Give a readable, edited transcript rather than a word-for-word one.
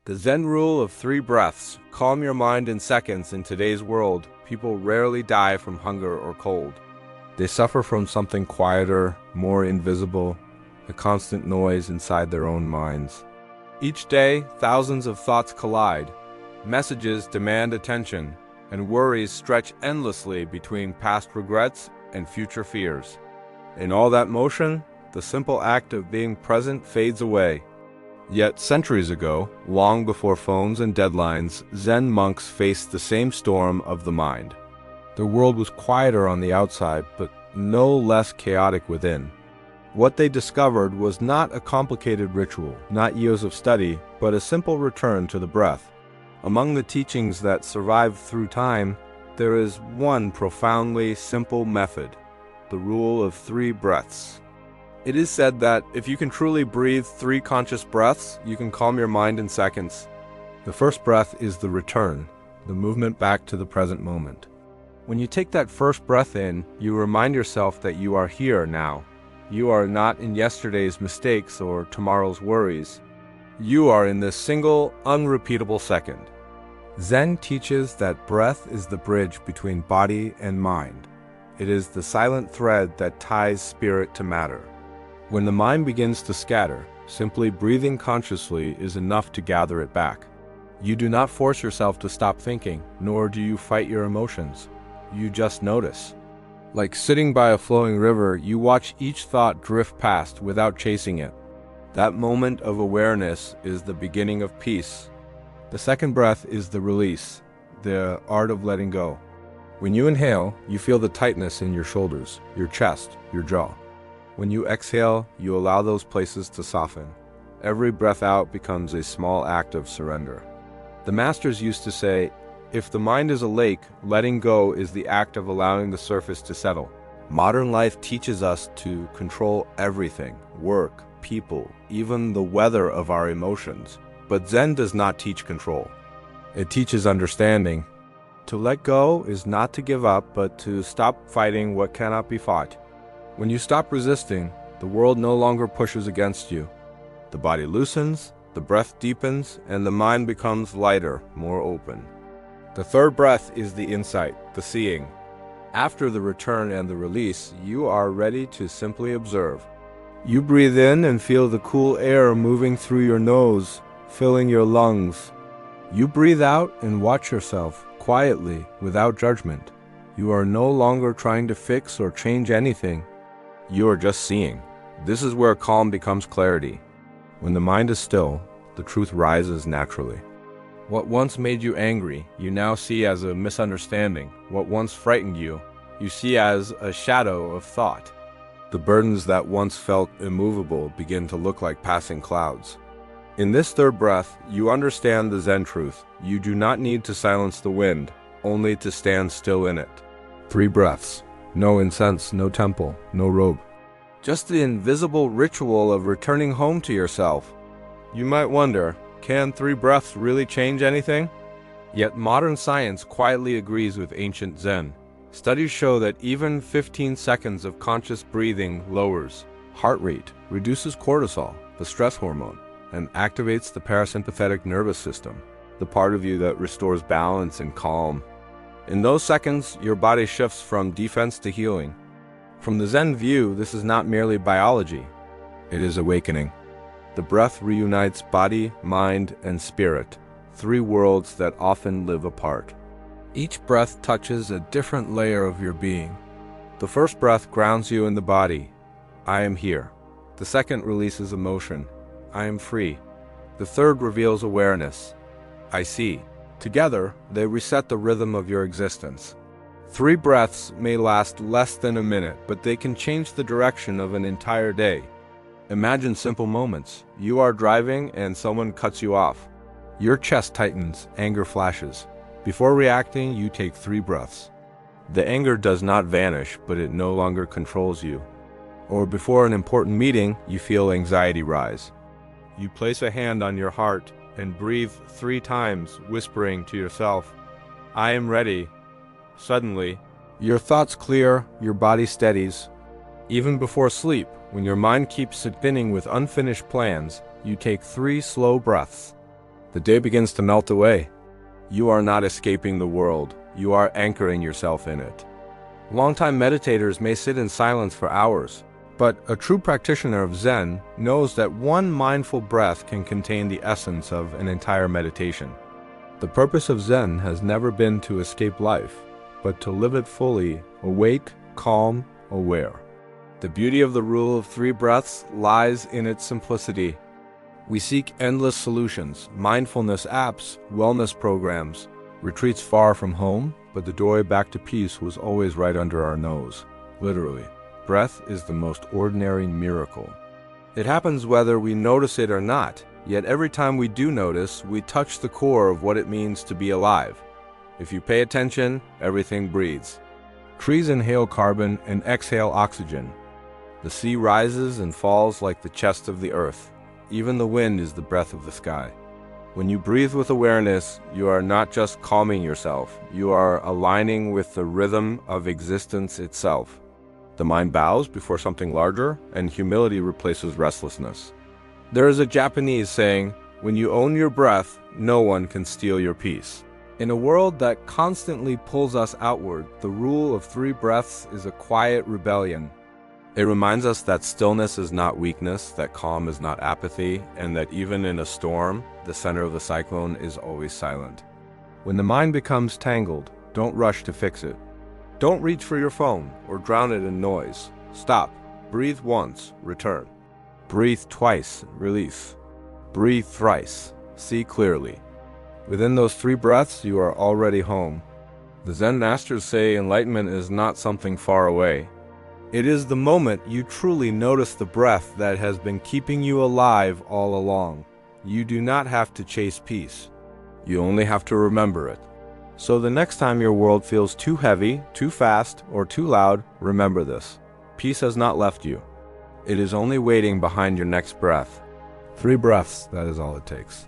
The Zen rule of 3 breaths. Calm your mind in seconds. In today's world, people rarely die from hunger or cold. They suffer from something quieter, more invisible, a constant noise inside their own minds. Each day, thousands of thoughts collide. Messages demand attention, and worries stretch endlessly between past regrets and future fears. In all that motion, the simple act of being present fades away. Yet centuries ago, long before phones and deadlines, Zen monks faced the same storm of the mind. Their world was quieter on the outside, but no less chaotic within. What they discovered was not a complicated ritual, not years of study, but a simple return to the breath. Among the teachings that survive through time, there is one profoundly simple method, the rule of 3 breaths. It is said that if you can truly breathe 3 conscious breaths, you can calm your mind in seconds. The first breath is the return, the movement back to the present moment. When you take that first breath in, you remind yourself that you are here now. You are not in yesterday's mistakes or tomorrow's worries. You are in this single, unrepeatable second. Zen teaches that breath is the bridge between body and mind. It is the silent thread that ties spirit to matter. When the mind begins to scatter, simply breathing consciously is enough to gather it back. You do not force yourself to stop thinking, nor do you fight your emotions. You just notice. Like sitting by a flowing river, you watch each thought drift past without chasing it. That moment of awareness is the beginning of peace. The second breath is the release, the art of letting go. When you inhale, you feel the tightness in your shoulders, your chest, your jaw. When you exhale, you allow those places to soften. Every breath out becomes a small act of surrender. The masters used to say, if the mind is a lake, letting go is the act of allowing the surface to settle. Modern life teaches us to control everything, work, people, even the weather of our emotions. But Zen does not teach control. It teaches understanding. To let go is not to give up, but to stop fighting what cannot be fought. When you stop resisting, the world no longer pushes against you. The body loosens, the breath deepens, and the mind becomes lighter, more open. The third breath is the insight, the seeing. After the return and the release, you are ready to simply observe. You breathe in and feel the cool air moving through your nose, filling your lungs. You breathe out and watch yourself, quietly, without judgment. You are no longer trying to fix or change anything. You are just seeing. This is where calm becomes clarity. When the mind is still, the truth rises naturally. What once made you angry, you now see as a misunderstanding. What once frightened you, you see as a shadow of thought. The burdens that once felt immovable begin to look like passing clouds. In this third breath, you understand the Zen truth. You do not need to silence the wind, only to stand still in it. 3 breaths. No incense, no temple, no robe. Just the invisible ritual of returning home to yourself. You might wonder, can 3 breaths really change anything? Yet modern science quietly agrees with ancient Zen. Studies show that even 15 seconds of conscious breathing lowers heart rate, reduces cortisol, the stress hormone, and activates the parasympathetic nervous system, the part of you that restores balance and calm. In those seconds, your body shifts from defense to healing. From the Zen view, this is not merely biology. It is awakening. The breath reunites body, mind, and spirit, 3 worlds that often live apart. Each breath touches a different layer of your being. The first breath grounds you in the body. I am here. The second releases emotion. I am free. The third reveals awareness. I see. Together, they reset the rhythm of your existence. 3 breaths may last less than a minute, but they can change the direction of an entire day. Imagine simple moments. You are driving and someone cuts you off. Your chest tightens, anger flashes. Before reacting, you take 3 breaths. The anger does not vanish, but it no longer controls you. Or before an important meeting, you feel anxiety rise. You place a hand on your heart and breathe 3 times, whispering to yourself, I am ready. Suddenly, your thoughts clear, your body steadies. Even before sleep, when your mind keeps spinning with unfinished plans, you take 3 slow breaths. The day begins to melt away. You are not escaping the world, you are anchoring yourself in it. Longtime meditators may sit in silence for hours, but a true practitioner of Zen knows that one mindful breath can contain the essence of an entire meditation. The purpose of Zen has never been to escape life, but to live it fully, awake, calm, aware. The beauty of the rule of 3 breaths lies in its simplicity. We seek endless solutions, mindfulness apps, wellness programs, retreats far from home, but the doorway back to peace was always right under our nose. Literally, breath is the most ordinary miracle. It happens whether we notice it or not, yet every time we do notice, we touch the core of what it means to be alive. If you pay attention, everything breathes. Trees inhale carbon and exhale oxygen. The sea rises and falls like the chest of the earth. Even the wind is the breath of the sky. When you breathe with awareness, you are not just calming yourself, you are aligning with the rhythm of existence itself. The mind bows before something larger, and humility replaces restlessness. There is a Japanese saying, "When you own your breath, no one can steal your peace." In a world that constantly pulls us outward, the rule of 3 breaths is a quiet rebellion. It reminds us that stillness is not weakness, that calm is not apathy, and that even in a storm, the center of the cyclone is always silent. When the mind becomes tangled, don't rush to fix it. Don't reach for your phone or drown it in noise. Stop. Breathe once, return. Breathe twice, release. Breathe thrice, see clearly. Within those 3 breaths, you are already home. The Zen masters say enlightenment is not something far away. It is the moment you truly notice the breath that has been keeping you alive all along. You do not have to chase peace. You only have to remember it. So the next time your world feels too heavy, too fast, or too loud, remember this. Peace has not left you. It is only waiting behind your next breath. 3 breaths, that is all it takes.